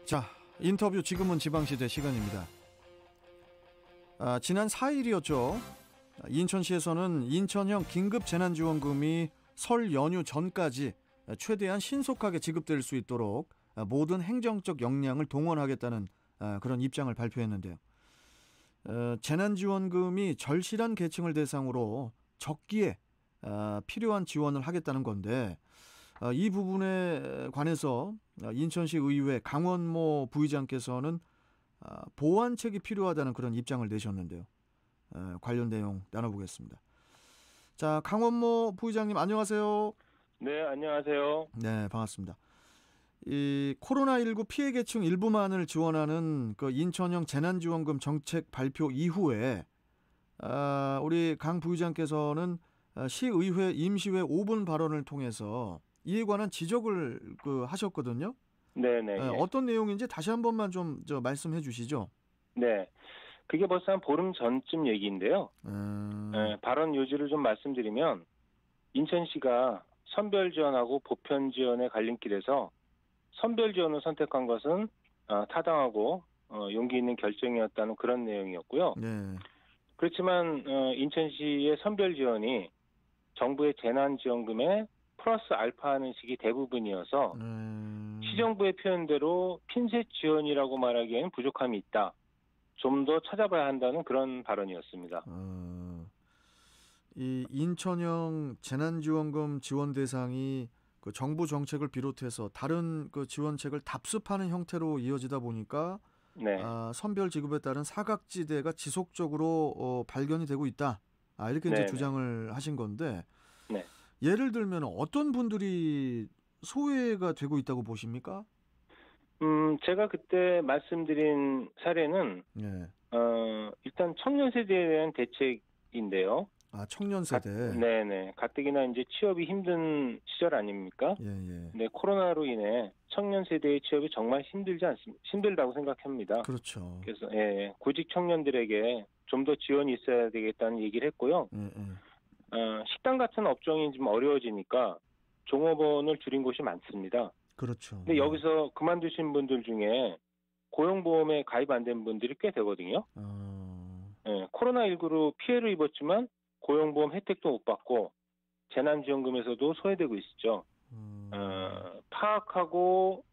자, 인터뷰 지금은 지방시대 시간입니다. 지난 4일이었죠. 인천시에서는 인천형 긴급재난지원금이 설 연휴 전까지 최대한 신속하게 지급될 수 있도록 모든 행정적 역량을 동원하겠다는 그런 입장을 발표했는데요. 재난지원금이 절실한 계층을 대상으로 적기에 필요한 지원을 하겠다는 건데, 이 부분에 관해서 인천시 의회 강원모 부의장께서는 보완책이 필요하다는 그런 입장을 내셨는데요. 관련 내용 나눠보겠습니다. 자, 강원모 부의장님 안녕하세요. 네, 안녕하세요. 네, 반갑습니다. 이 코로나19 피해 계층 일부만을 지원하는 그 인천형 재난지원금 정책 발표 이후에 우리 강 부의장께서는 시의회 임시회 5분 발언을 통해서 이에 관한 지적을 하셨거든요. 네네. 어떤 내용인지 다시 한 번만 좀 말씀해 주시죠. 네. 그게 벌써 한 보름 전쯤 얘기인데요. 발언 요지를 좀 말씀드리면, 인천시가 선별 지원하고 보편 지원의 갈림길에서 선별 지원을 선택한 것은 타당하고 용기 있는 결정이었다는 그런 내용이었고요. 네. 그렇지만 인천시의 선별 지원이 정부의 재난지원금에 플러스 알파하는 식이 대부분이어서 시정부의 표현대로 핀셋 지원이라고 말하기에는 부족함이 있다. 좀 더 찾아봐야 한다는 그런 발언이었습니다. 이 인천형 재난지원금 지원 대상이 그 정부 정책을 비롯해서 다른 그 지원책을 답습하는 형태로 이어지다 보니까 네. 선별 지급에 따른 사각지대가 지속적으로 발견이 되고 있다. 이렇게 이제 주장을 하신 건데, 네. 예를 들면 어떤 분들이 소외가 되고 있다고 보십니까? 제가 그때 말씀드린 사례는 일단 청년 세대에 대한 대책인데요. 청년 세대. 네네. 가뜩이나 이제 취업이 힘든 시절 아닙니까? 예. 네, 코로나로 인해 청년 세대의 취업이 정말 힘들다고 생각합니다. 그렇죠. 그래서 구직 청년들에게 좀 더 지원이 있어야 되겠다는 얘기를 했고요. 식당 같은 업종이 좀 어려워지니까 종업원을 줄인 곳이 많습니다. 그렇죠. 근데 여기서 그만두신 분들 중에 고용보험에 가입 안 된 분들이 꽤 되거든요. 코로나19로 피해를 입었지만 고용보험 혜택도 못 받고 재난지원금에서도 소외되고 있죠. 파악하고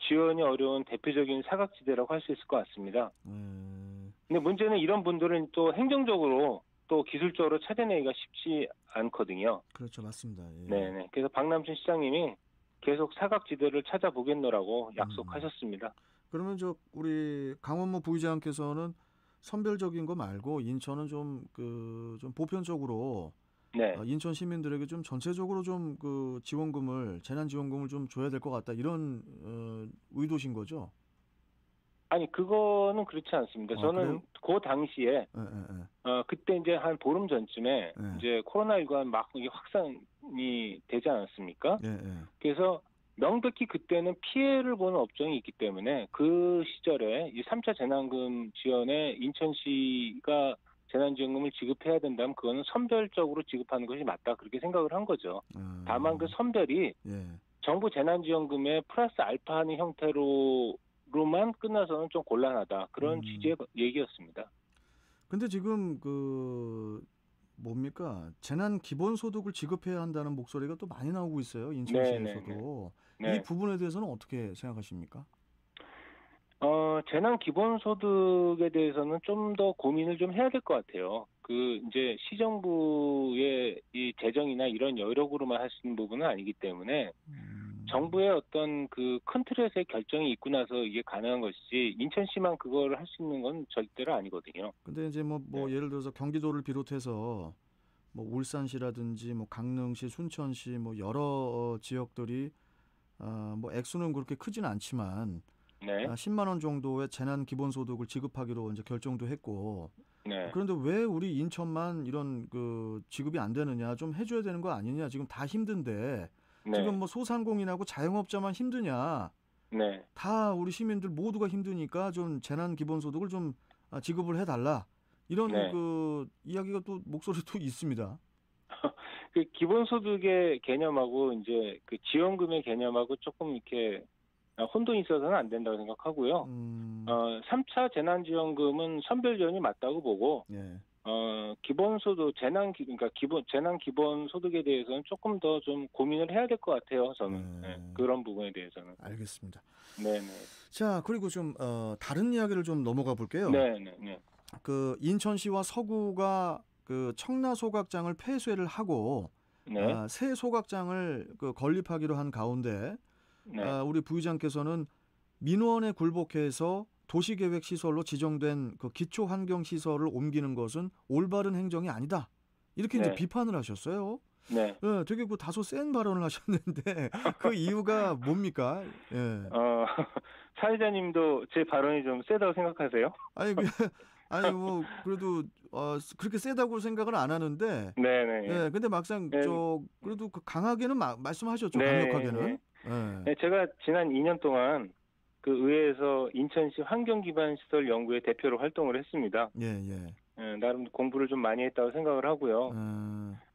지원이 어려운 대표적인 사각지대라고 할 수 있을 것 같습니다. 근데 문제는 이런 분들은 또 행정적으로 또 기술적으로 찾아내기가 쉽지 않거든요. 그렇죠. 맞습니다. 예. 네네. 그래서 박남춘 시장님이 계속 사각지대를 찾아보겠노라고 약속하셨습니다. 그러면 우리 강원모 부의장께서는 선별적인 거 말고 인천은 좀 보편적으로 인천 시민들에게 좀 전체적으로 좀 지원금을 재난지원금을 좀 줘야 될 것 같다, 이런 의도신 거죠? 아니, 그거는 그렇지 않습니다. 저는 그래요? 그 당시에 그때 이제 한 보름 전쯤에 이제 코로나19가 막 이게 확산이 되지 않았습니까? 그래서 명백히 그때는 피해를 보는 업종이 있기 때문에 그 시절에 이 3차 재난금 지원에 인천시가 재난지원금을 지급해야 된다면 그거는 선별적으로 지급하는 것이 맞다, 그렇게 생각을 한 거죠. 다만 그 선별이 정부 재난지원금에 플러스 알파하는 형태로만 끝나서는 좀 곤란하다, 그런 취지의 얘기였습니다. 근데 지금 뭡니까? 재난 기본소득을 지급해야 한다는 목소리가 또 많이 나오고 있어요, 인천시에서도. 이 부분에 대해서는 어떻게 생각하십니까? 재난 기본소득에 대해서는 좀 더 고민을 좀 해야 될 것 같아요. 이제 시정부의 이 재정이나 이런 여력으로만 할 수 있는 부분은 아니기 때문에 정부의 어떤 큰 틀에서의 결정이 있고 나서 이게 가능한 것이지, 인천시만 그걸 할 수 있는 건 절대로 아니거든요. 근데 이제 예를 들어서 경기도를 비롯해서 울산시라든지 강릉시, 순천시 여러 지역들이 액수는 그렇게 크지는 않지만 10만 원 정도의 재난 기본소득을 지급하기로 이제 결정도 했고, 그런데 왜 우리 인천만 이런 지급이 안 되느냐, 좀 해줘야 되는 거 아니냐, 지금 다 힘든데 지금 소상공인하고 자영업자만 힘드냐, 다 우리 시민들 모두가 힘드니까 좀 재난 기본소득을 좀 지급을 해달라, 이런 이야기가 또 목소리도 있습니다. 기본소득의 개념하고 이제 지원금의 개념하고 조금 이렇게 혼돈이 있어서는 안 된다고 생각하고요. 3차 재난지원금은 선별지원이 맞다고 보고 예. 기본소득 그러니까 재난 기본소득에 대해서는 조금 더 좀 고민을 해야 될 것 같아요. 저는 그런 부분에 대해서는. 알겠습니다. 네네. 자, 그리고 좀 다른 이야기를 좀 넘어가 볼게요. 네네. 그 인천시와 서구가 그 청라 소각장을 폐쇄를 하고 새 소각장을 그 건립하기로 한 가운데 우리 부의장께서는 민원에 굴복해서 도시계획 시설로 지정된 그 기초 환경 시설을 옮기는 것은 올바른 행정이 아니다. 이렇게 이제 비판을 하셨어요. 네. 되게 그 다소 센 발언을 하셨는데 그 이유가 뭡니까? 예. 사회자님도 제 발언이 좀 세다고 생각하세요? 아니 뭐 그래도 그렇게 세다고 생각은 안 하는데. 네네. 예. 근데 막상 그래도 그 강하게는 말씀하셨죠. 네, 강력하게는. 네, 제가 지난 2년 동안 그 의회에서 인천시 환경기반시설 연구회 대표로 활동을 했습니다. 예. 나름 공부를 좀 많이 했다고 생각을 하고요.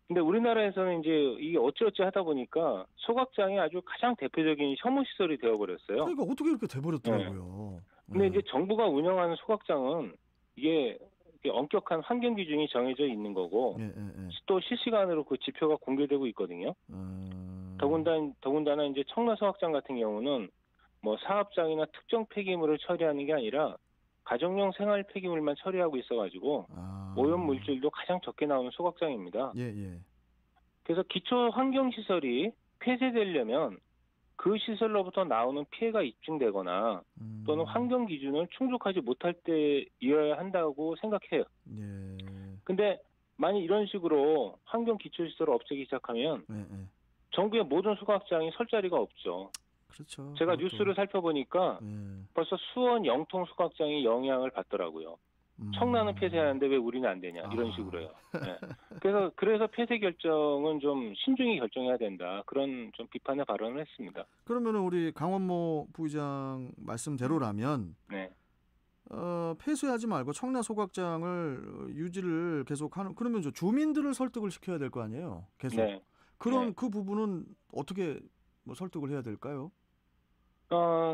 근데 우리나라에서는 이제 이게 어찌어찌 하다 보니까 소각장이 아주 가장 대표적인 혐오시설이 되어버렸어요. 그러니까 어떻게 이렇게 돼버렸더라고요. 근데 이제 정부가 운영하는 소각장은 이게 엄격한 환경 기준이 정해져 있는 거고 또 실시간으로 그 지표가 공개되고 있거든요. 더군다나 이제 청라 소각장 같은 경우는 뭐 사업장이나 특정 폐기물을 처리하는 게 아니라 가정용 생활 폐기물만 처리하고 있어가지고 오염 물질도 가장 적게 나오는 소각장입니다. 예. 그래서 기초 환경 시설이 폐쇄되려면 그 시설로부터 나오는 피해가 입증되거나 또는 환경 기준을 충족하지 못할 때이어야 한다고 생각해요. 근데 만약 이런 식으로 환경 기초 시설을 없애기 시작하면 전국의 모든 소각장이 설 자리가 없죠. 그렇죠. 제가 뉴스를 살펴보니까 벌써 수원 영통 소각장이 영향을 받더라고요. 청라는 폐쇄하는데 왜 우리는 안 되냐 이런 식으로요. 그래서 폐쇄 결정은 좀 신중히 결정해야 된다. 그런 좀 비판의 발언을 했습니다. 그러면 우리 강원모 부의장 말씀대로라면 폐쇄하지 말고 청라 소각장을 유지를 계속하는 그러면 주민들을 설득을 시켜야 될 거 아니에요. 계속. 그럼 그 부분은 어떻게 설득을 해야 될까요?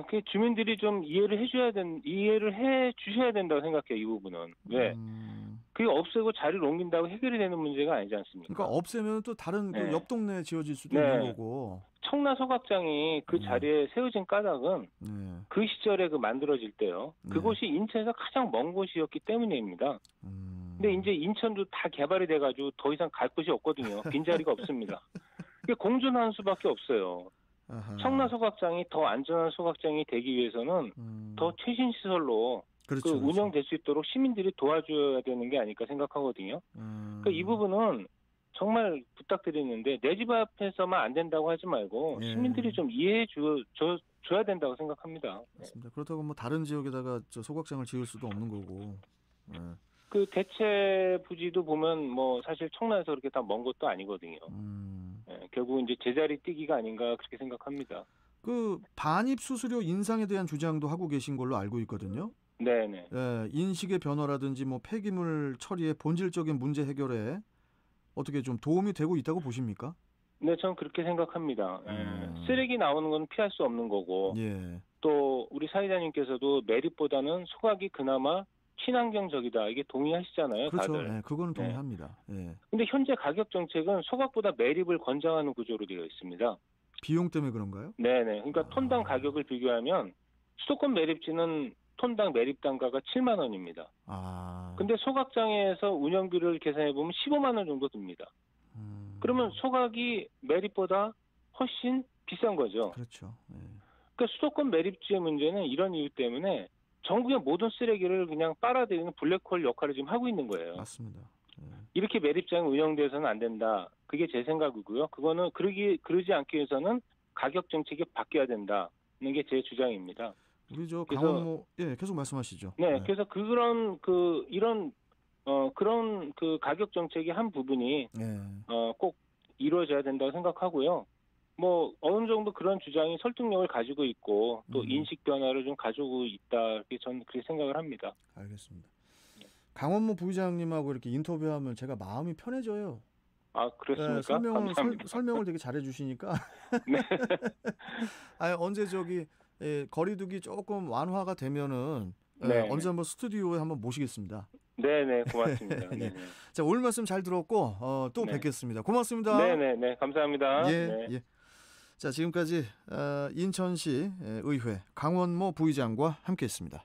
그 주민들이 좀 이해를 해 주셔야 된다고 생각해요. 이 부분은. 왜? 그게 없애고 자리를 옮긴다고 해결이 되는 문제가 아니지 않습니까? 그러니까 없애면 또 다른 그 옆 동네에 지어질 수도 있는 거고. 청라 소각장이 그 자리에 세워진 까닭은 그 시절에 만들어질 때요. 그곳이 인천에서 가장 먼 곳이었기 때문입니다. 근데 이제 인천도 다 개발이 돼가지고 더 이상 갈 곳이 없거든요. 빈자리가 없습니다. 이게 공존하는 수밖에 없어요. 청라 소각장이 더 안전한 소각장이 되기 위해서는 더 최신 시설로 운영될 수 있도록 시민들이 도와줘야 되는 게 아닐까 생각하거든요. 그러니까 이 부분은 정말 부탁드리는데 내 집 앞에서만 안 된다고 하지 말고 시민들이 좀 이해해 줘야 된다고 생각합니다. 맞습니다. 그렇다고 뭐 다른 지역에다가 소각장을 지을 수도 없는 거고. 그 대체 부지도 보면 뭐 사실 청라에서 그렇게 다 먼 것도 아니거든요. 결국 이제 제자리 뛰기가 아닌가 그렇게 생각합니다. 그 반입 수수료 인상에 대한 주장도 하고 계신 걸로 알고 있거든요. 네네. 인식의 변화라든지 뭐 폐기물 처리의 본질적인 문제 해결에 어떻게 좀 도움이 되고 있다고 보십니까? 네, 저는 그렇게 생각합니다. 쓰레기 나오는 건 피할 수 없는 거고 또 우리 사회자님께서도 매립보다는 소각이 그나마 친환경적이다. 이게 동의하시잖아요. 그렇죠. 다들. 그거는 동의합니다. 근데 현재 가격 정책은 소각보다 매립을 권장하는 구조로 되어 있습니다. 비용 때문에 그런가요? 네네. 그러니까 톤당 가격을 비교하면 수도권 매립지는 톤당 매립 단가가 7만 원입니다. 근데 소각장에서 운영비를 계산해 보면 15만 원 정도 듭니다. 그러면 소각이 매립보다 훨씬 비싼 거죠. 그렇죠. 그러니까 수도권 매립지의 문제는 이런 이유 때문에 전국의 모든 쓰레기를 그냥 빨아들이는 블랙홀 역할을 지금 하고 있는 거예요. 맞습니다. 이렇게 매립장이 운영돼서는 안 된다. 그게 제 생각이고요. 그거는 그러지 않기 위해서는 가격 정책이 바뀌어야 된다는 게 제 주장입니다. 우리 강원모 계속 말씀하시죠. 그래서 그런 가격 정책의 한 부분이 꼭 이루어져야 된다고 생각하고요. 뭐 어느 정도 그런 주장이 설득력을 가지고 있고 또 인식 변화를 좀 가지고 있다. 이렇게 저는 그렇게 생각을 합니다. 알겠습니다. 강원모 부의장님하고 이렇게 인터뷰하면 제가 마음이 편해져요. 그렇습니까? 설명을 되게 잘해 주시니까. 언제 거리두기 조금 완화가 되면은 언제 한번 스튜디오에 한번 모시겠습니다. 네네, 고맙습니다. 예. 자, 오늘 말씀 잘 들었고 또 뵙겠습니다. 고맙습니다. 네네네, 감사합니다. 예. 자, 지금까지 인천시 의회 강원모 부의장과 함께했습니다.